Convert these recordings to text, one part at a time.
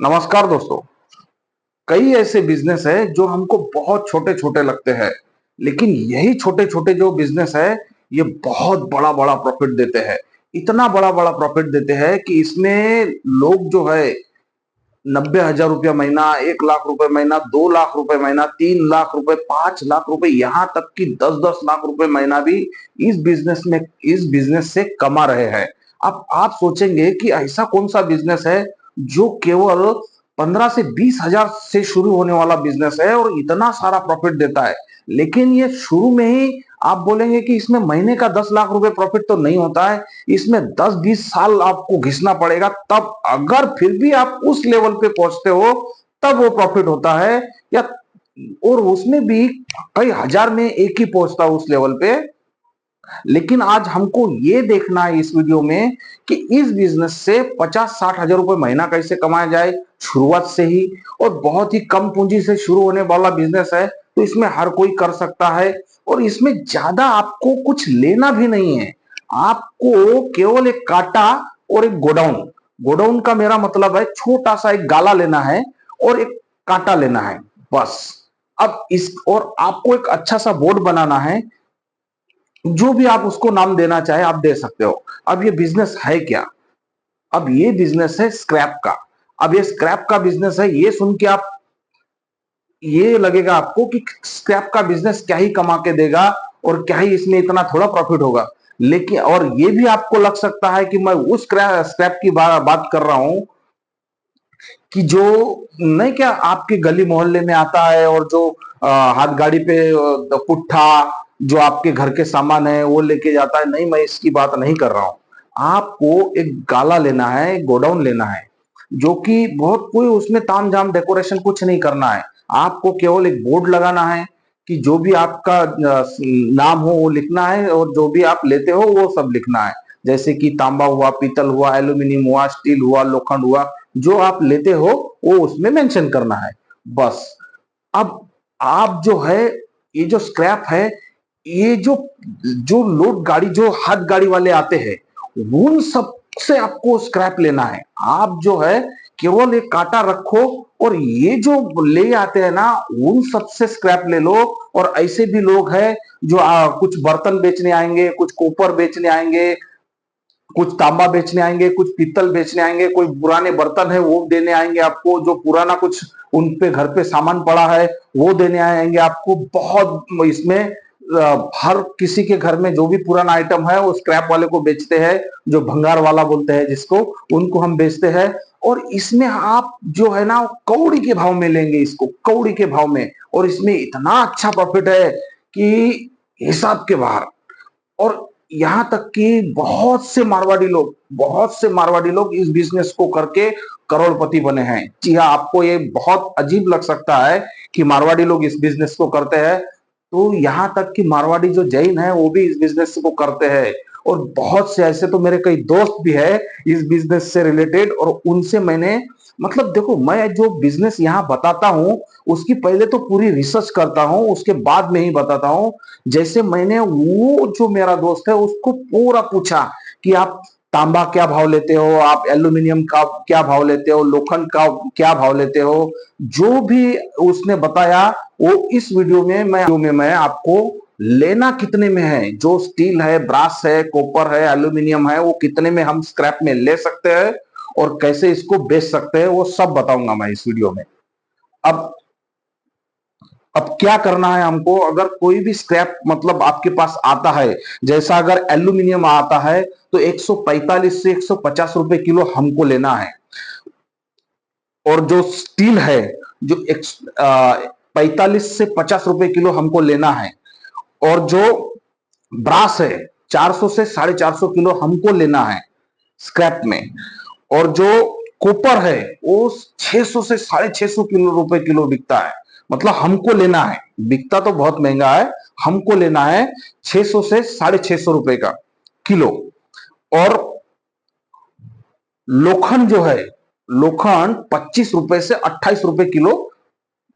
नमस्कार दोस्तों। कई ऐसे बिजनेस है जो हमको बहुत छोटे छोटे लगते हैं, लेकिन यही छोटे छोटे जो बिजनेस है ये बहुत बड़ा बड़ा प्रॉफिट देते हैं। इतना बड़ा बड़ा प्रॉफिट देते हैं कि इसमें लोग जो है 90,000 रुपया महीना, 1 लाख रुपए महीना, 2 लाख रुपए महीना, 3 लाख रुपए, 5 लाख रुपए, यहाँ तक कि 10-10 लाख रुपए महीना भी इस बिजनेस से कमा रहे हैं। अब आप सोचेंगे कि ऐसा कौन सा बिजनेस है जो केवल 15 से 20 हजार से शुरू होने वाला बिजनेस है और इतना सारा प्रॉफिट देता है। लेकिन ये शुरू में ही आप बोलेंगे कि इसमें महीने का 10 लाख रुपए प्रॉफिट तो नहीं होता है, इसमें 10-20 साल आपको घिसना पड़ेगा, तब अगर फिर भी आप उस लेवल पे पहुंचते हो तब वो प्रॉफिट होता है। या और उसमें भी कई हजार में एक ही पहुंचता है उस लेवल पे। लेकिन आज हमको ये देखना है इस वीडियो में कि इस बिजनेस से 50-60 हजार रुपए महीना कैसे कमाया जाए शुरुआत से ही। और बहुत ही कम पूंजी से शुरू होने वाला बिजनेस है, तो इसमें हर कोई कर सकता है। और इसमें ज्यादा आपको कुछ लेना भी नहीं है, आपको केवल एक कांटा और एक गोडाउन। गोडाउन का मेरा मतलब है छोटा सा एक गाला लेना है और एक कांटा लेना है, बस। अब इस और आपको एक अच्छा सा बोर्ड बनाना है, जो भी आप उसको नाम देना चाहे आप दे सकते हो। अब ये बिजनेस है क्या? अब ये बिजनेस है स्क्रैप का। अब ये स्क्रैप का बिजनेस है, ये सुन के आप ये लगेगा आपको कि स्क्रैप का बिजनेस क्या ही कमा के देगा और क्या ही इसमें इतना थोड़ा प्रॉफिट होगा। लेकिन और ये भी आपको लग सकता है कि मैं उस स्क्रैप की बात कर रहा हूं कि जो नहीं क्या आपके गली मोहल्ले में आता है, और जो हाथ गाड़ी पे पुट्ठा जो आपके घर के सामान है वो लेके जाता है। नहीं, मैं इसकी बात नहीं कर रहा हूं। आपको एक गाला लेना है, एक गोडाउन लेना है, जो कि बहुत कोई उसमें तामझाम डेकोरेशन कुछ नहीं करना है। आपको केवल एक बोर्ड लगाना है कि जो भी आपका नाम हो वो लिखना है, और जो भी आप लेते हो वो सब लिखना है। जैसे कि तांबा हुआ, पीतल हुआ, एल्यूमिनियम हुआ, स्टील हुआ, लोखंड हुआ, जो आप लेते हो वो उसमें मेंशन करना है, बस। अब आप जो है, ये जो स्क्रैप है, ये जो जो लोड गाड़ी, जो हाथ गाड़ी वाले आते हैं, उन सब से आपको स्क्रैप लेना है। आप जो है केवल एक कांटा रखो, और ये जो ले आते हैं ना, उन सब से स्क्रैप ले लो। और ऐसे भी लोग हैं जो कुछ बर्तन बेचने आएंगे, कुछ कॉपर बेचने आएंगे, कुछ तांबा बेचने आएंगे, कुछ पीतल बेचने आएंगे, कोई पुराने बर्तन है वो देने आएंगे आपको, जो पुराना कुछ उन पे घर पे सामान पड़ा है वो देने आएंगे आपको। बहुत इसमें हर किसी के घर में जो भी पुराना आइटम है वो स्क्रैप वाले को बेचते हैं, जो भंगार वाला बोलते हैं जिसको, उनको हम बेचते हैं। और इसमें आप जो है ना कौड़ी के भाव में लेंगे इसको, कौड़ी के भाव में। और इसमें इतना अच्छा प्रॉफिट है कि हिसाब के बाहर। और यहां तक कि बहुत से मारवाड़ी लोग इस बिजनेस को करके करोड़पति बने हैं। जी हाँ, आपको ये बहुत अजीब लग सकता है कि मारवाड़ी लोग इस बिजनेस को करते हैं, तो यहां तक कि मारवाड़ी जो जैन है वो भी इस बिजनेस को करते हैं। और बहुत से ऐसे तो मेरे कई दोस्त भी है इस बिजनेस से रिलेटेड, और उनसे मैंने मतलब देखो, मैं जो बिजनेस यहाँ बताता हूँ उसकी पहले तो पूरी रिसर्च करता हूँ, उसके बाद में ही बताता हूँ। जैसे मैंने वो जो मेरा दोस्त है उसको पूरा पूछा कि आप तांबा क्या भाव लेते हो, आप एल्यूमिनियम का क्या भाव लेते हो, लोखंड का क्या भाव लेते हो, जो भी उसने बताया वो इस वीडियो में मैं आपको लेना कितने में है, जो स्टील है, ब्रास है, कॉपर है, एल्यूमिनियम है, वो कितने में हम स्क्रैप में ले सकते हैं और कैसे इसको बेच सकते हैं, वो सब बताऊंगा मैं इस वीडियो में। अब अब क्या करना है हमको, अगर कोई भी स्क्रैप मतलब आपके पास आता है, जैसा अगर एल्यूमिनियम आता है तो 145 से 150 रुपए किलो हमको लेना है। और जो स्टील है, जो 45 से 50 रुपए किलो हमको लेना है। और जो ब्रास है, 400 से 450 किलो हमको लेना है स्क्रैप में। और जो कॉपर है वो 600 से 650 किलो रुपए किलो बिकता है, मतलब हमको लेना है। बिकता तो बहुत महंगा है, हमको लेना है 600 से 650 रुपए का किलो। और लोखंड जो है, लोखंड 25 रुपए से 28 रुपए किलो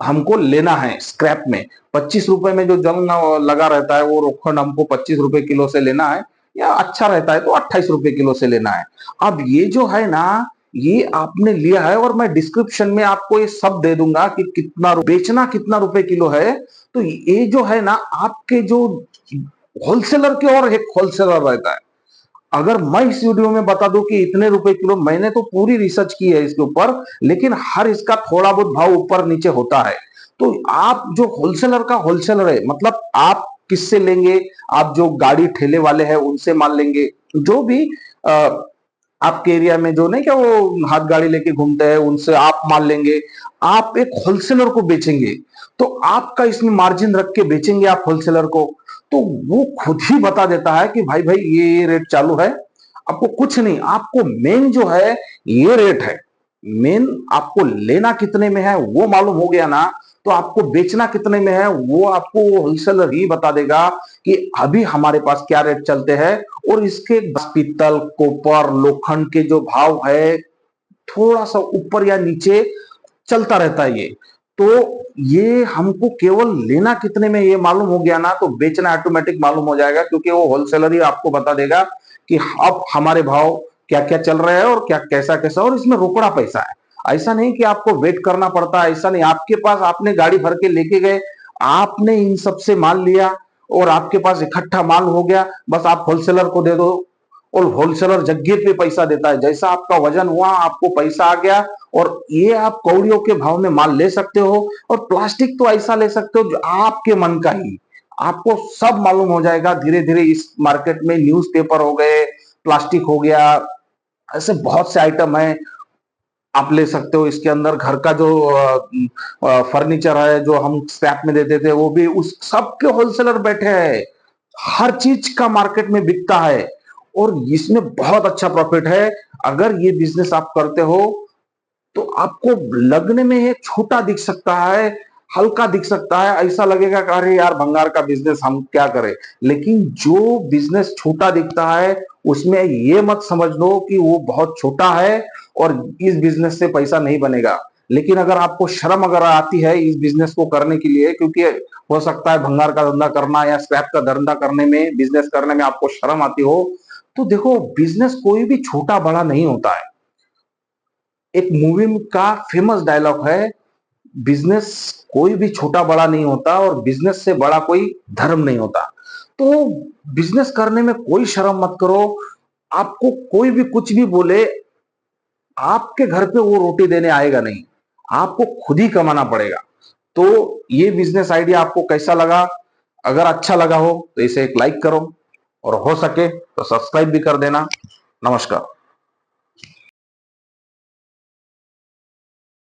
हमको लेना है स्क्रैप में। 25 रुपए में जो जंग लगा रहता है वो लोखंड हमको 25 रुपए किलो से लेना है, या अच्छा रहता है तो 28 रुपए किलो से लेना है। अब ये जो है ना, ये आपने लिया है और मैं डिस्क्रिप्शन में आपको ये सब दे दूंगा कि कितना बेचना कितना रुपए किलो है। तो ये जो है ना, आपके जो होलसेलर के और एक होलसेलर रहता है। अगर मैं इस वीडियो में बता दूं कि इतने रुपए किलो, मैंने तो पूरी रिसर्च की है इसके ऊपर, लेकिन हर इसका थोड़ा बहुत भाव ऊपर नीचे होता है। तो आप जो होलसेलर का होलसेलर है, मतलब आप किससे लेंगे? आप जो गाड़ी ठेले वाले हैं उनसे माल लेंगे, जो भी आपके एरिया में जो नहीं क्या वो हाथ गाड़ी लेके घूमते हैं, उनसे आप माल लेंगे। आप एक होलसेलर को बेचेंगे तो आपका इसमें मार्जिन रख के बेचेंगे आप होलसेलर को, तो वो खुद ही बता देता है कि भाई भाई ये रेट चालू है। आपको कुछ नहीं, आपको मेन जो है ये रेट है। मेन आपको लेना कितने में है वो मालूम हो गया ना, तो आपको बेचना कितने में है वो आपको होलसेलर ही बता देगा कि अभी हमारे पास क्या रेट चलते हैं। और इसके पीतल कॉपर लोखंड के जो भाव है थोड़ा सा ऊपर या नीचे चलता रहता है ये। तो ये हमको केवल लेना कितने में ये मालूम हो गया ना, तो बेचना ऑटोमेटिक मालूम हो जाएगा, क्योंकि वो होलसेलर ही आपको बता देगा कि अब हमारे भाव क्या क्या चल रहे हैं और क्या कैसा कैसा। और इसमें रोकड़ा पैसा है, ऐसा नहीं कि आपको वेट करना पड़ता है, ऐसा नहीं। आपके पास आपने गाड़ी भर के लेके गए, आपने इन सबसे माल लिया और आपके पास इकट्ठा माल हो गया, बस आप होलसेलर को दे दो और होलसेलर जग्गे पे पैसा देता है। जैसा आपका वजन हुआ आपको पैसा आ गया, और ये आप कौड़ियों के भाव में माल ले सकते हो। और प्लास्टिक तो ऐसा ले सकते हो जो आपके मन का ही, आपको सब मालूम हो जाएगा धीरे धीरे। इस मार्केट में न्यूज़पेपर हो गए, प्लास्टिक हो गया, ऐसे बहुत से आइटम है आप ले सकते हो। इसके अंदर घर का जो फर्नीचर है जो हम स्क्रैप में देते थे, वो भी उस सब के होलसेलर बैठे हैं। हर चीज का मार्केट में बिकता है और इसमें बहुत अच्छा प्रॉफिट है। अगर ये बिजनेस आप करते हो तो आपको लगने में ये छोटा दिख सकता है, हल्का दिख सकता है, ऐसा लगेगा कि अरे यार भंगार का बिजनेस हम क्या करें। लेकिन जो बिजनेस छोटा दिखता है उसमें ये मत समझ लो कि वो बहुत छोटा है और इस बिजनेस से पैसा नहीं बनेगा। लेकिन अगर आपको शर्म अगर आती है इस बिजनेस को करने के लिए, क्योंकि हो सकता है भंगार का धंधा करना या स्क्रैप का धंधा करने में, बिजनेस करने में आपको शर्म आती हो, तो देखो बिजनेस कोई भी छोटा बड़ा नहीं होता है। एक मूवी का फेमस डायलॉग है, बिजनेस कोई भी छोटा बड़ा नहीं होता और बिजनेस से बड़ा कोई धर्म नहीं होता। तो बिजनेस करने में कोई शर्म मत करो। आपको कोई भी कुछ भी बोले, आपके घर पे वो रोटी देने आएगा नहीं, आपको खुद ही कमाना पड़ेगा। तो ये बिजनेस आइडिया आपको कैसा लगा? अगर अच्छा लगा हो तो इसे एक लाइक करो और हो सके तो सब्सक्राइब भी कर देना। नमस्कार।